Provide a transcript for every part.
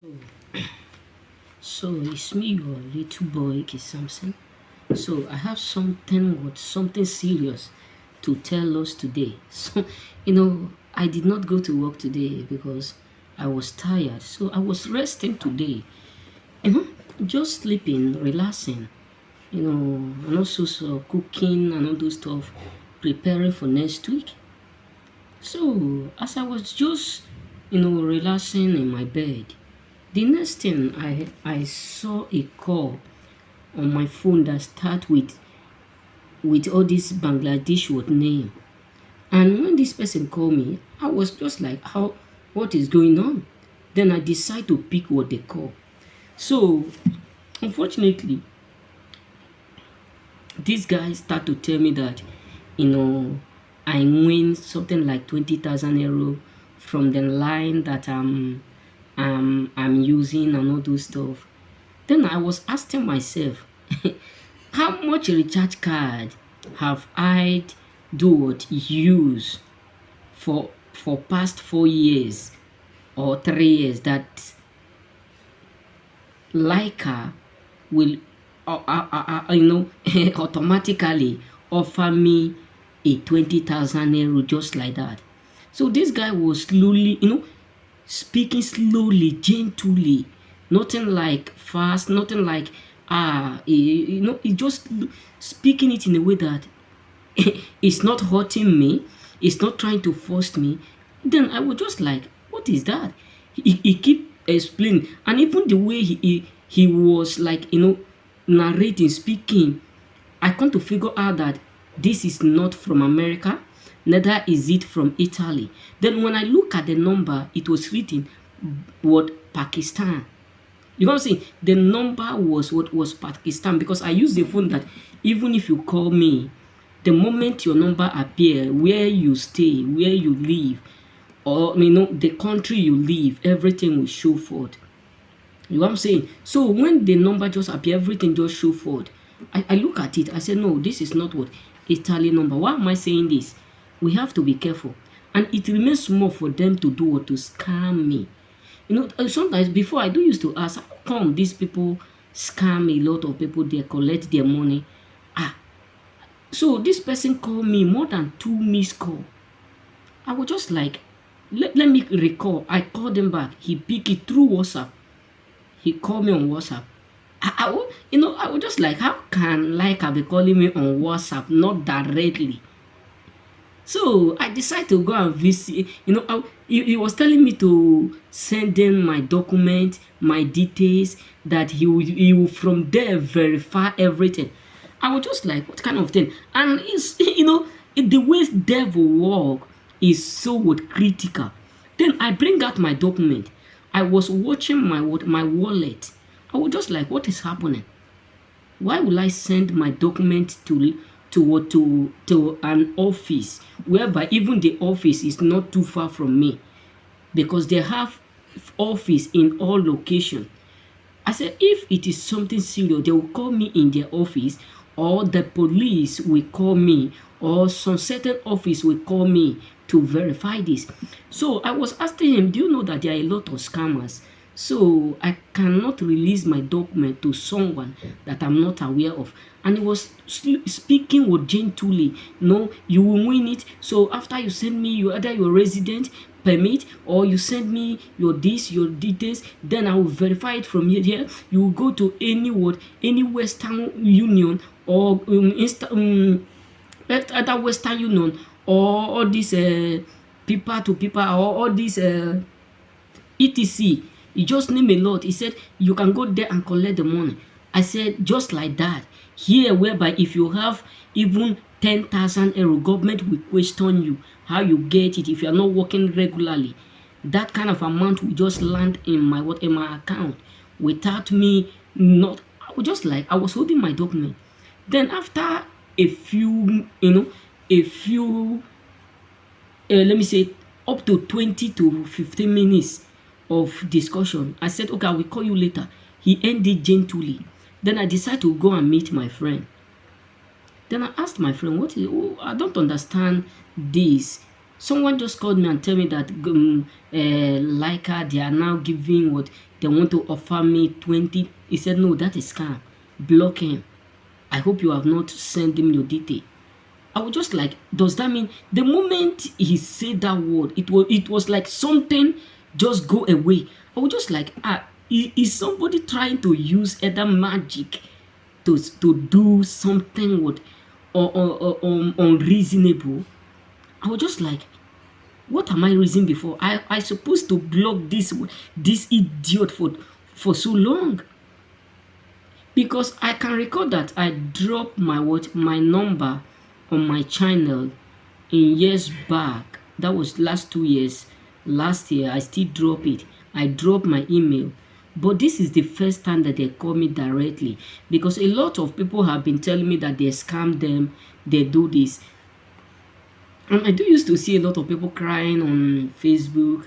So it's me, your little boy, Kid Samson. So I have something serious to tell us today. So I did not go to work today because I was tired. So I was resting today. You know, just sleeping, relaxing. And also cooking and all those stuff, preparing for next week. So as I was just relaxing in my bed, the next thing I saw a call on my phone that start with all this Bangladesh word name. And when this person called me, I was just like, how what is going on? Then I decide to pick what they call. So unfortunately, this guy start to tell me that you know I win something like 20,000 euro from the line that I'm using and all those stuff. Then I was asking myself, how much recharge card have I do what use for past 4 years or 3 years that Leica will automatically offer me a 20,000 euro just like that. So this guy was slowly, speaking slowly, gently, nothing like fast, nothing like he just speaking it in a way that it's not hurting me, it's not trying to force me. Then I was just like, what is that? He keep explaining, and even the way he was like, narrating, speaking, I come to figure out that this is not from America, neither is it from Italy. Then when I look at the number, it was written what Pakistan. You know what I'm saying? The number was what was Pakistan, because I use the phone that even if you call me, the moment your number appear, where you stay, where you live, or the country you live, everything will show forth. You know what I'm saying? So when the number just appear, everything just show forth. I look at it, I say, no, this is not what Italy number. Why am I saying this? We have to be careful. And it remains small for them to do what to scam me. Sometimes before I do used to ask, how come these people scam a lot of people, they collect their money? Ah, so this person called me more than two missed call. I was just like, let me recall. I called him back. He picked it through WhatsApp. He called me on WhatsApp. I was just like, how can Leica be calling me on WhatsApp, not directly? So I decided to go and visit. He was telling me to send in my document, my details, that he will from there verify everything. I was just like, what kind of thing? And it's the way devil work is so what critical. Then I bring out my document. I was watching my wallet. I was just like, what is happening? Why will I send my document to an office whereby even the office is not too far from me, because they have office in all location. I said, if it is something serious, they will call me in their office, or the police will call me, or some certain office will call me to verify this. So I was asking him, do you know that there are a lot of scammers? So I cannot release my document to someone that I'm not aware of. And he was speaking with gently. No, you will win it. So after you send me either your resident permit, or you send me your details, then I will verify it from here. You will go to any Western Union, or either Western Union, or all these people to people, or all these etc. He just named a lot. He said you can go there and collect the money. I said, just like that. Here, whereby if you have even 10,000 euro, government will question you how you get it if you are not working regularly. That kind of amount will just land in my account without me not. I was just like, I was holding my document. Then after a few, let me say, up to 20 to 15 minutes of discussion, I said, okay, I will call you later. He ended gently. Then I decided to go and meet my friend. Then I asked my friend, I don't understand this. Someone just called me and tell me that Leica, they are now giving what they want to offer me 20. He said, no, that is scam. Block him. I hope you have not sent him your detail. I was just like, does that mean the moment he said that word, it was like something just go away. I was just like, is somebody trying to use either magic to do something what or unreasonable? I was just like, what am I reasoning before? I supposed to block this idiot for so long, because I can recall that I dropped my number on my channel in years back. That was last 2 years. Last year I still drop it. I dropped my email. But this is the first time that they call me directly, because a lot of people have been telling me that they scam them, they do this. And I do used to see a lot of people crying on Facebook,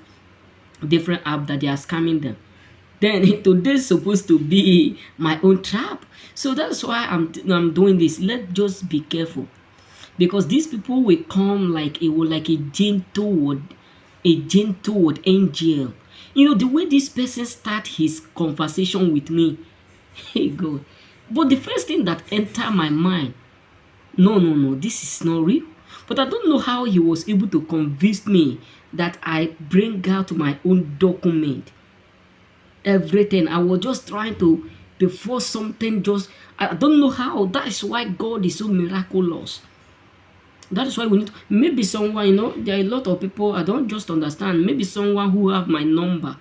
different app, that they are scamming them. Then today's supposed to be my own trap. So that's why I'm doing this. Let's just be careful, because these people will come like a gentle angel. You know the way this person start his conversation with me. Hey God. But the first thing that enter my mind, no, no, no, this is not real. But I don't know how he was able to convince me that I bring out my own document, everything. I was just trying to before something just, I don't know how. That is why God is so miraculous. That is why we need, maybe someone, there are a lot of people, I don't just understand. Maybe someone who have my number,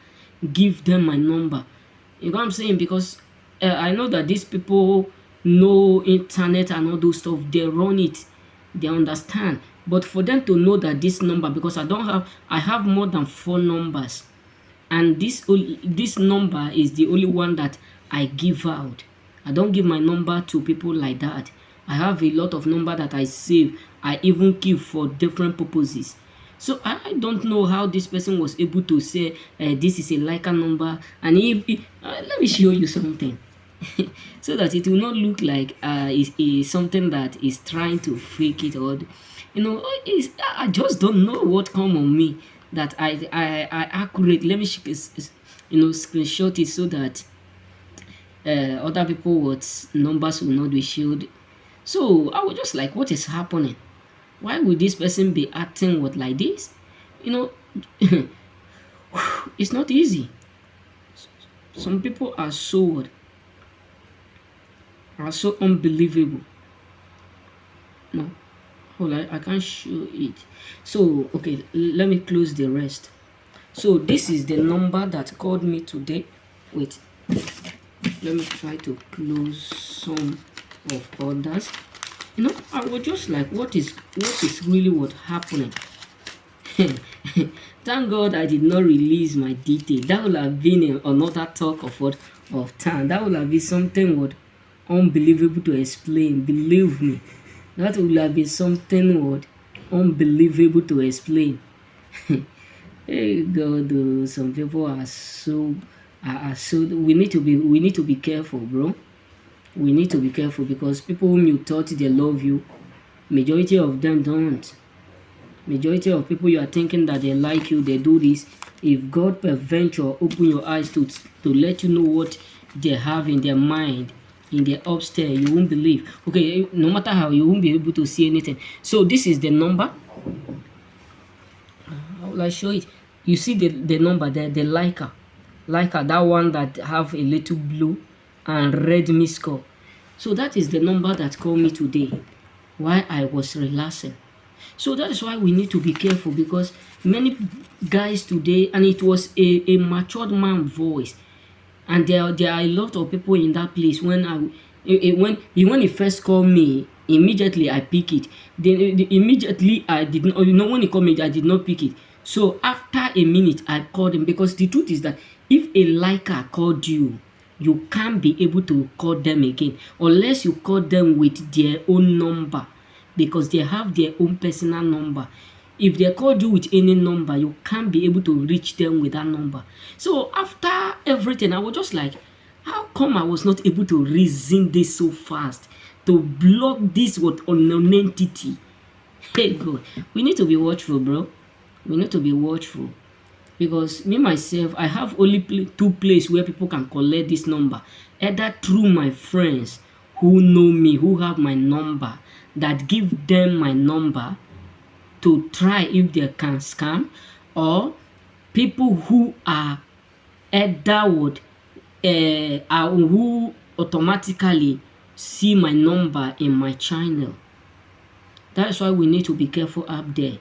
give them my number. You know what I'm saying? Because I know that these people know internet and all those stuff. They run it. They understand. But for them to know that this number, because I have more than 4 numbers. And this number is the only one that I give out. I don't give my number to people like that. I have a lot of number that I save. I even keep for different purposes. So I don't know how this person was able to say this is a Leica number. And let me show you something. So that it will not look like is something that is trying to fake it, or I just don't know what come on me that I accurate. Let me screenshot it so that other people what numbers will not be showed. So I was just like, what is happening? Why would this person be acting what like this? You know, it's not easy. Some people are so unbelievable. No, hold on, I can't show it. So okay, let me close the rest. So this is the number that called me today. Wait, let me try to close some of others. I was just like, what is really what happening? Thank God I did not release my detail. That would have been another talk of time. That would have been something what unbelievable to explain. Believe me, that would have been something what unbelievable to explain. Hey God, some people are so we need to be careful, bro. We need to be careful, because people whom you thought they love you, majority of them don't. Majority of people you are thinking that they like you, they do this. If God peradventure open your eyes to let you know what they have in their mind, in their upstairs, you won't believe. Okay, no matter how, you won't be able to see anything. So this is the number. How will I show it? You see the number there, the Leica, that one that have a little blue and red missed call. So that is the number that called me today while I was relaxing. So that is why we need to be careful, because many guys today, and it was a matured man voice, and there are a lot of people in that place. When he first called me, immediately I pick it. Then immediately I did not. When he called me, I did not pick it. So after a minute, I called him, because the truth is that if a liker called you, you can't be able to call them again unless you call them with their own number, because they have their own personal number. If they called you with any number, you can't be able to reach them with that number. So after everything, I was just like, how come I was not able to reason this so fast to block this unknown entity? Hey God, we need to be watchful, bro. We need to be watchful. Because me myself, I have only two places where people can collect this number, either through my friends who know me, who have my number, that give them my number to try if they can scam, or people who are either would who automatically see my number in my channel. That's why we need to be careful up there.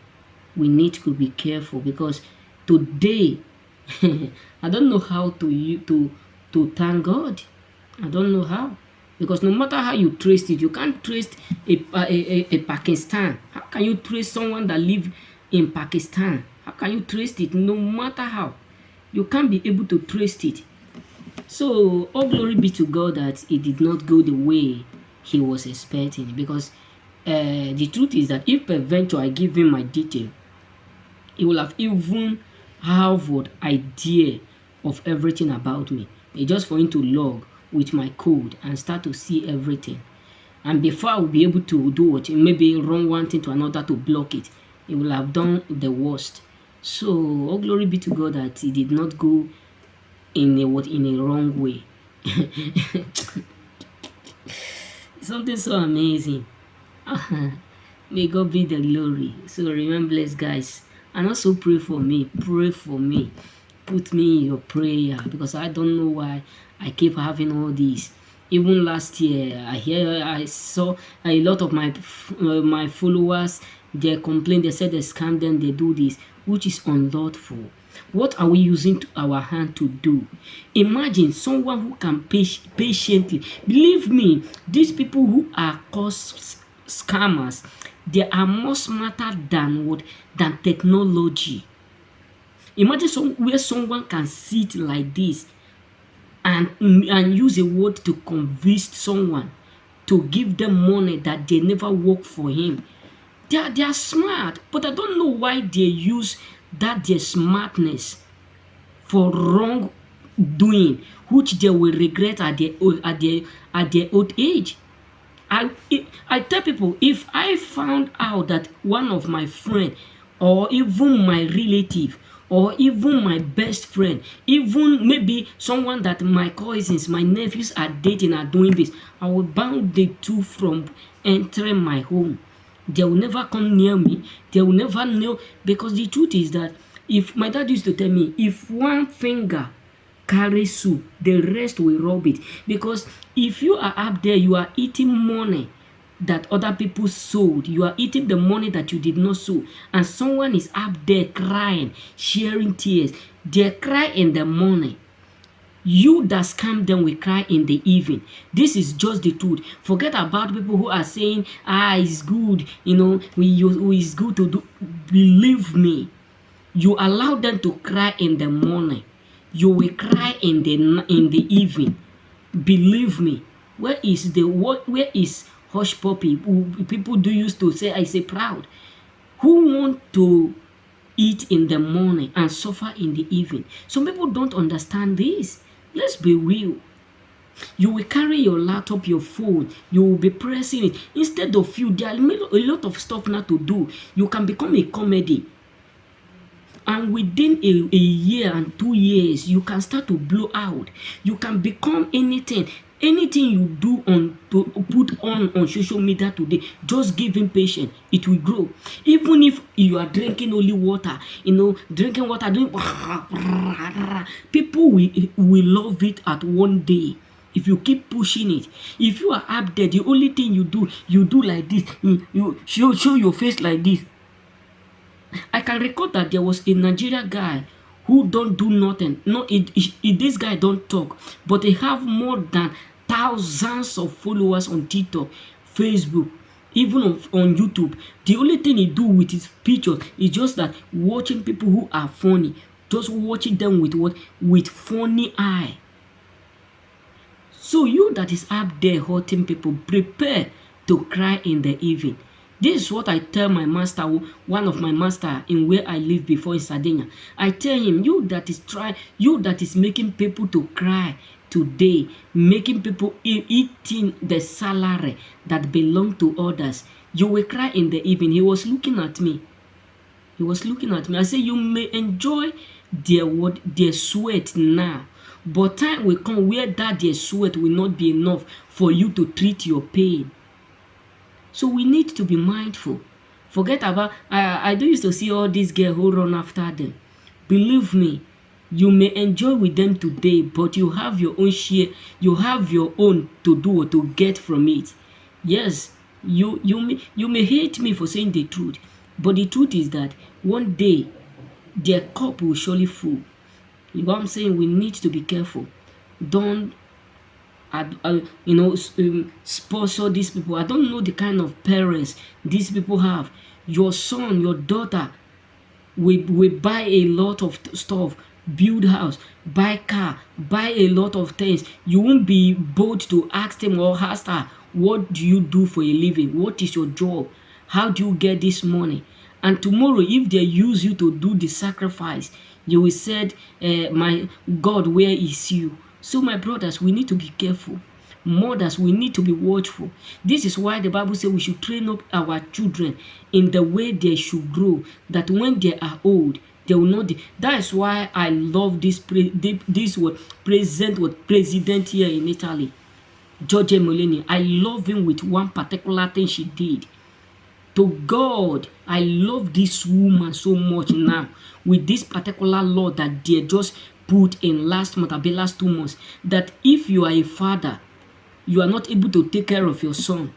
We need to be careful because today I don't know how to thank God. I don't know how, because no matter how you trace it, you can't trace a Pakistan. How can you trace someone that live in Pakistan? How can you trace it? No matter how, you can't be able to trace it. So all glory be to God that it did not go the way he was expecting, because the truth is that if peradventure I give him my detail, he will have even have what idea of everything about me. It's just for him to log with my code and start to see everything. And before I will be able to do what, maybe run one thing to another to block it, he will have done the worst. So all glory be to God that he did not go in a wrong way. Something so amazing. May God be the glory. So remember, bless guys, and also pray for me. Pray for me. Put me in your prayer, because I don't know why I keep having all these. Even last year, I saw a lot of my followers. They complain. They said they scam them. They do this, which is unlawful. What are we using our hand to do? Imagine someone who can patiently. Believe me, these people who are called scammers, they are more smarter than technology. Imagine where someone can sit like this and use a word to convince someone to give them money that they never work for him. They are smart, but I don't know why they use their smartness for wrong doing, which they will regret at their old age. I tell people, if I found out that one of my friend, or even my relative, or even my best friend, even maybe someone that my cousins, my nephews are dating, are doing this, I will ban the two from entering my home. They will never come near me. They will never know, because the truth is that, if my dad used to tell me, if one finger carry soup, the rest will rub it. Because if you are up there, you are eating money that other people sowed. You are eating the money that you did not sow. And someone is up there crying, sharing tears. They cry in the morning. You that scam them will cry in the evening. This is just the truth. Forget about people who are saying, it's good, it's good to do. Believe me, you allow them to cry in the morning, you will cry in the evening. Believe me. Where is hush puppy? People do used to say, I say proud. Who want to eat in the morning and suffer in the evening? Some people don't understand this. Let's be real. You will carry your laptop, your phone, you will be pressing it. Instead of there are a lot of stuff now to do. You can become a comedy. And within a year and 2 years, you can start to blow out. You can become anything. Anything you do to put on social media today, just give him patience. It will grow. Even if you are drinking only water, drinking water, people will love it at one day. If you keep pushing it, if you are up there, the only thing you do like this, you show your face like this. I can record that there was a Nigeria guy who don't do nothing. This guy don't talk, but he have more than thousands of followers on TikTok, Facebook, even on YouTube. The only thing he do with his pictures is just that watching people who are funny, just watching them with funny eye. So you that is up there hurting people, prepare to cry in the evening. This is what I tell my master, one of my master in where I live before in Sardinia. I tell him, you that is making people to cry today, making people eating the salary that belong to others, you will cry in the evening. He was looking at me. He was looking at me. I said, you may enjoy their sweat now, but time will come where that their sweat will not be enough for you to treat your pain. So we need to be mindful. Forget about, I do used to see all these girls who run after them. Believe me, you may enjoy with them today, but you have your own share, you have your own to do or to get from it. Yes, you may hate me for saying the truth, but the truth is that one day their cup will surely full. You know what I'm saying? We need to be careful. Don't sponsor these people. I don't know the kind of parents these people have. Your son, your daughter will buy a lot of stuff, build house, buy car, buy a lot of things. You won't be bold to ask them or ask her, what do you do for a living? What is your job? How do you get this money? And tomorrow, if they use you to do the sacrifice, you will say, my God, where is you? So my brothers, we need to be careful. Mothers, we need to be watchful. This is why the Bible says we should train up our children in the way they should grow, that when they are old, they will not. That is why I love this president here in Italy, Giorgia Meloni. I love him with one particular thing she did. To God, I love this woman so much now with this particular law that they just put in last 2 months, that if you are a father, you are not able to take care of your son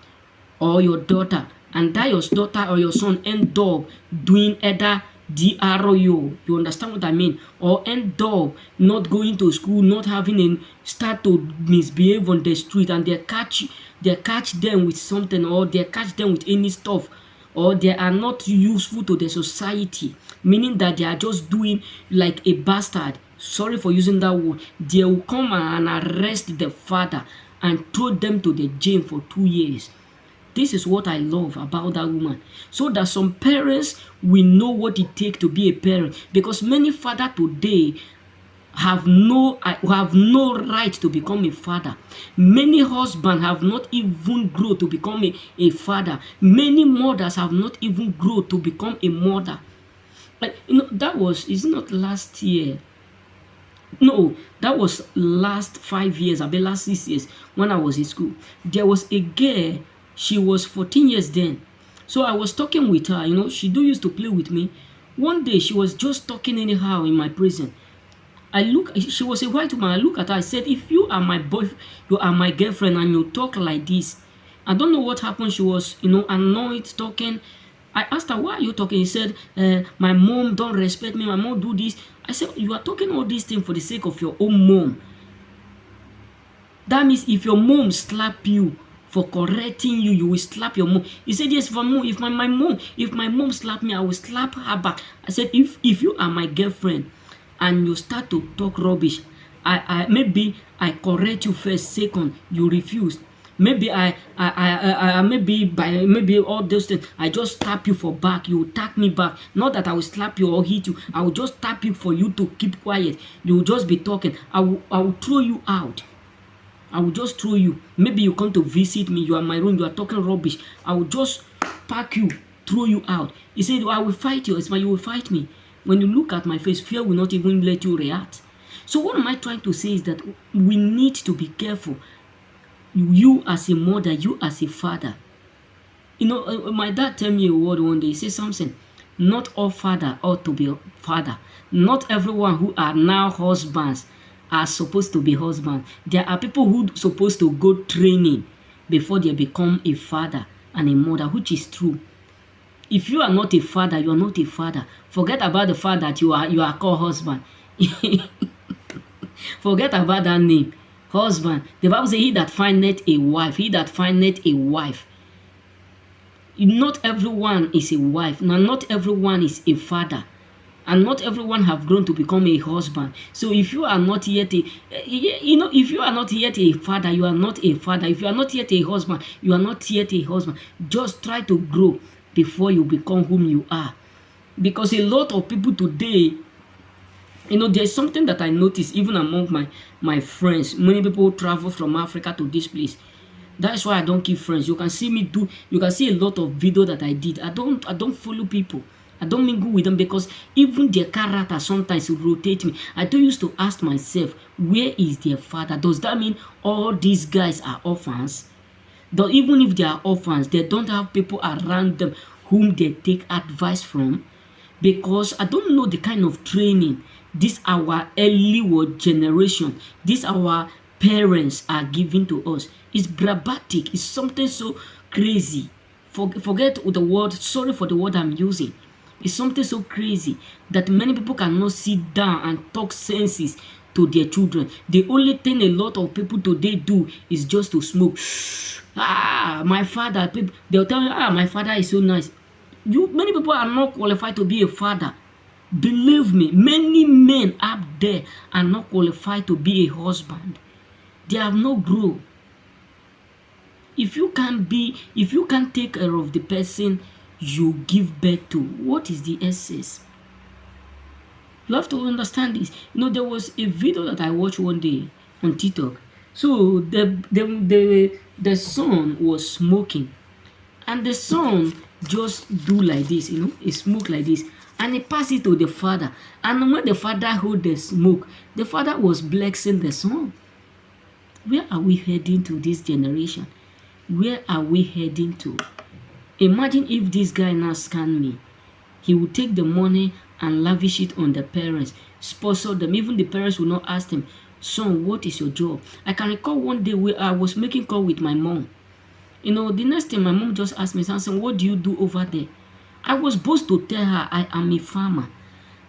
or your daughter, and that your daughter or your son end up doing either DRO, you understand what I mean, or end up not going to school, not having start to misbehave on the street, and they catch them with something, or they catch them with any stuff, or they are not useful to the society, meaning that they are just doing like a bastard. Sorry for using that word. They will come and arrest the father and throw them to the jail for 2 years. This is what I love about that woman. So that some parents will know what it takes to be a parent. Because many fathers today have no right to become a father. Many husbands have not even grown to become a father. Many mothers have not even grown to become a mother. Like, it's not last year. No, that was last 5 years, I mean last 6 years when I was in school. There was a girl, she was 14 years then. So I was talking with her, she used to play with me. One day she was just talking anyhow in my prison. She was a white woman. I look at her, I said, if you are my boyfriend, you are my girlfriend, and you talk like this. I don't know what happened. She was, annoyed talking. I asked her, why are you talking? He said, my mom don't respect me. My mom do this. I said, you are talking all these things for the sake of your own mom. That means if your mom slap you for correcting you, you will slap your mom. He said, yes, if my mom slap me, I will slap her back. I said, if you are my girlfriend and you start to talk rubbish, maybe I correct you first, second, you refuse. Maybe maybe all those things, I just tap you for back, you will tap me back. Not that I will slap you or hit you. I will just tap you for you to keep quiet. You will just be talking. I will throw you out. I will just throw you. Maybe you come to visit me, you are in my room, you are talking rubbish. I will just pack you, throw you out. He said, I will fight you. It's you will fight me. When you look at my face, fear will not even let you react. So what am I trying to say is that we need to be careful. You as a mother, you as a father. My dad tell me a word one day. He said something. Not all father ought to be a father. Not everyone who are now husbands are supposed to be husbands. There are people who supposed to go training before they become a father and a mother, which is true. If you are not a father, you are not a father. Forget about the fact that you are called husband. Forget about that name. Husband. The Bible says, he that findeth a wife. Not everyone is a wife. Now, not everyone is a father. And not everyone have grown to become a husband. So if you are not yet if you are not yet a father, you are not a father. If you are not yet a husband, you are not yet a husband. Just try to grow before you become whom you are. Because a lot of people today, there's something that I noticed even among my friends. Many people travel from Africa to this place. That's why I don't keep friends. You can see a lot of video that I did. I don't follow people. I don't mingle with them because even their character sometimes will rotate me. I don't used to ask myself, where is their father? Does that mean all these guys are orphans? Though even if they are orphans, they don't have people around them whom they take advice from, because I don't know the kind of training this our early world generation, this our parents are giving to us. It's barbatic. It's something so crazy. Forget the word. Sorry for the word I'm using. It's something so crazy that many people cannot sit down and talk senses to their children. The only thing a lot of people today do is just to smoke. My father, people, they'll tell you, my father is so nice. Many people are not qualified to be a father. Believe me, many men up there are not qualified to be a husband. They have no grow. If you can't take care of the person you give birth to, what is the essence? You have to understand this. There was a video that I watched one day on TikTok. So the son was smoking, and the son just do like this, he smoke like this, and he pass it to the father. And when the father hold the smoke, the father was blessing the son. Where are we heading to this generation? Where are we heading to? Imagine if this guy now scam me. He will take the money and lavish it on the parents, sponsor them. Even the parents will not ask him, son, what is your job? I can recall one day where I was making call with my mom. The next thing my mom just asked me, something, what do you do over there? I was supposed to tell her I am a farmer.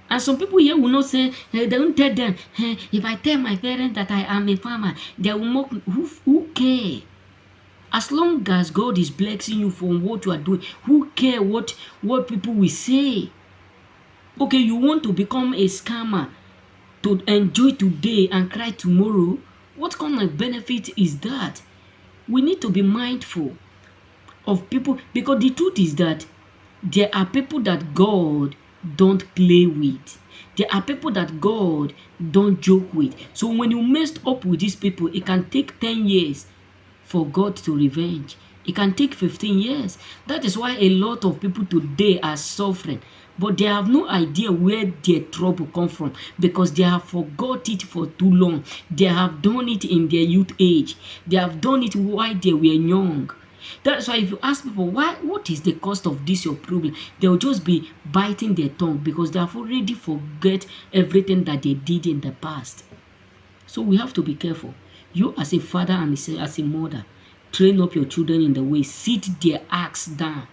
And some people here will not say, they don't tell them, if I tell my parents that I am a farmer, they will mock me. Who care? As long as God is blessing you for what you are doing, who care what people will say? Okay, you want to become a scammer to enjoy today and cry tomorrow? What kind of benefit is that? We need to be mindful of people, because the truth is that there are people that God don't play with. There are people that God don't joke with. So when you messed up with these people, it can take 10 years for God to revenge. It can take 15 years. That is why a lot of people today are suffering, but they have no idea where their trouble come from, because they have forgot it for too long. They have done it in their youth age. They have done it while they were young. That's why if you ask people, what is the cost of this your problem, they'll just be biting their tongue, because they have already forget everything that they did in the past. So we have to be careful. You as a father and as a mother, train up your children in the way. Sit their acts down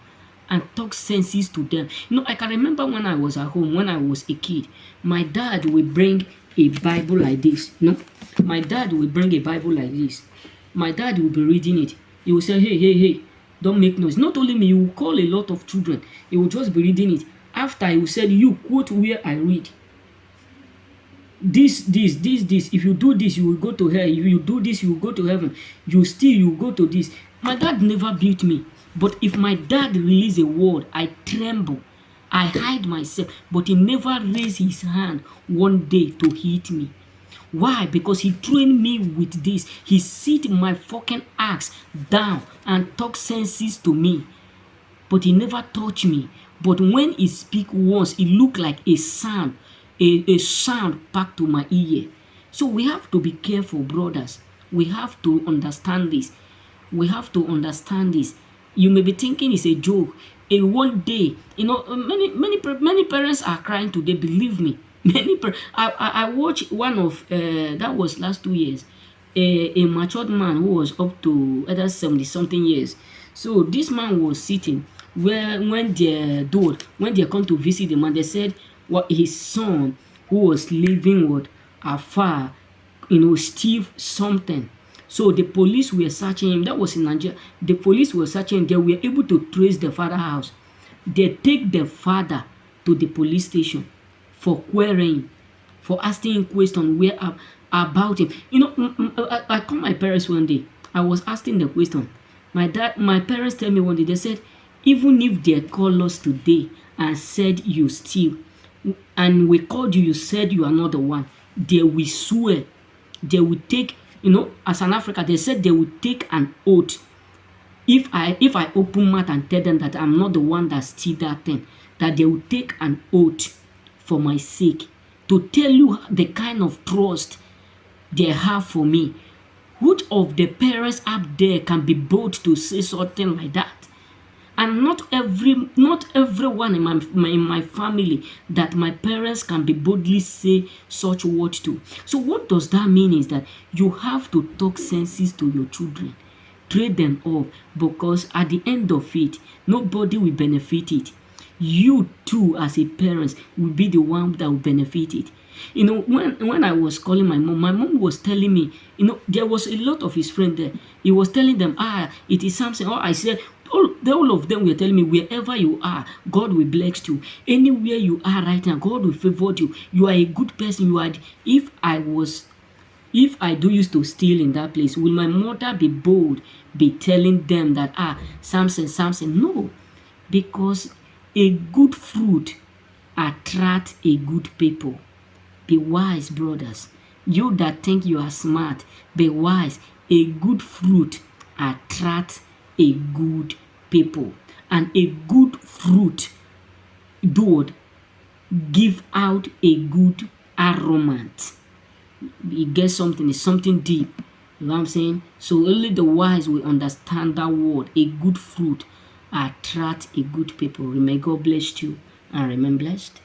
and talk senses to them. I can remember when I was at home, when I was a kid, my dad would bring a Bible like this. My dad would bring a Bible like this. My dad would be reading it. He would say, hey, don't make noise. Not only me, he will call a lot of children. He will just be reading it. After he will say, you quote where I read. This. If you do this, you will go to hell. If you do this, you will go to heaven. You steal, you will go to this. My dad never beat me. But if my dad release a word, I tremble. I hide myself. But he never raised his hand one day to hit me. Why? Because he trained me with this. He sit my fucking axe down and talk senses to me. But he never touched me. But when he speak once, it look like a sound. A sound back to my ear. So we have to be careful, brothers. We have to understand this. We have to understand this. You may be thinking it's a joke. One day, many parents are crying today. Believe me, I watched one of that was last 2 years. A matured man who was up to either 70 something years. So this man was sitting when they come to visit the man, they said his son who was living afar, steal something. So the police were searching him. That was in Nigeria. The police were searching him. They were able to trace the father's house. They take the father to the police station for querying, for asking him questions about him. I called my parents one day. I was asking the question. My parents tell me one day, they said, even if they call us today and said you steal, and we called you, you said you are not the one, they will swear. They will take, as an African, they said they will take an oath. If I open mouth and tell them that I'm not the one that steal that thing, that they will take an oath for my sake to tell you the kind of trust they have for me. Which of the parents up there can be bold to say something like that? And not everyone in my family that my parents can be boldly say such words to. So what does that mean is that you have to talk senses to your children, trade them up, because at the end of it, nobody will benefit it. You too, as a parent, will be the one that will benefit it. When I was calling my mom was telling me, there was a lot of his friends there. He was telling them, it is something. Or I said, all of them were telling me, wherever you are, God will bless you. Anywhere you are right now, God will favor you. You are a good person. If I do used to steal in that place, will my mother be bold, be telling them that, Samson? No, because a good fruit attracts a good people. Be wise, brothers. You that think you are smart, be wise. A good fruit attracts a good people. And a good fruit would give out a good aroma. You get something, it's something deep. You know what I'm saying? So only the wise will understand that word. A good fruit attracts a good people. May God bless you and remain blessed.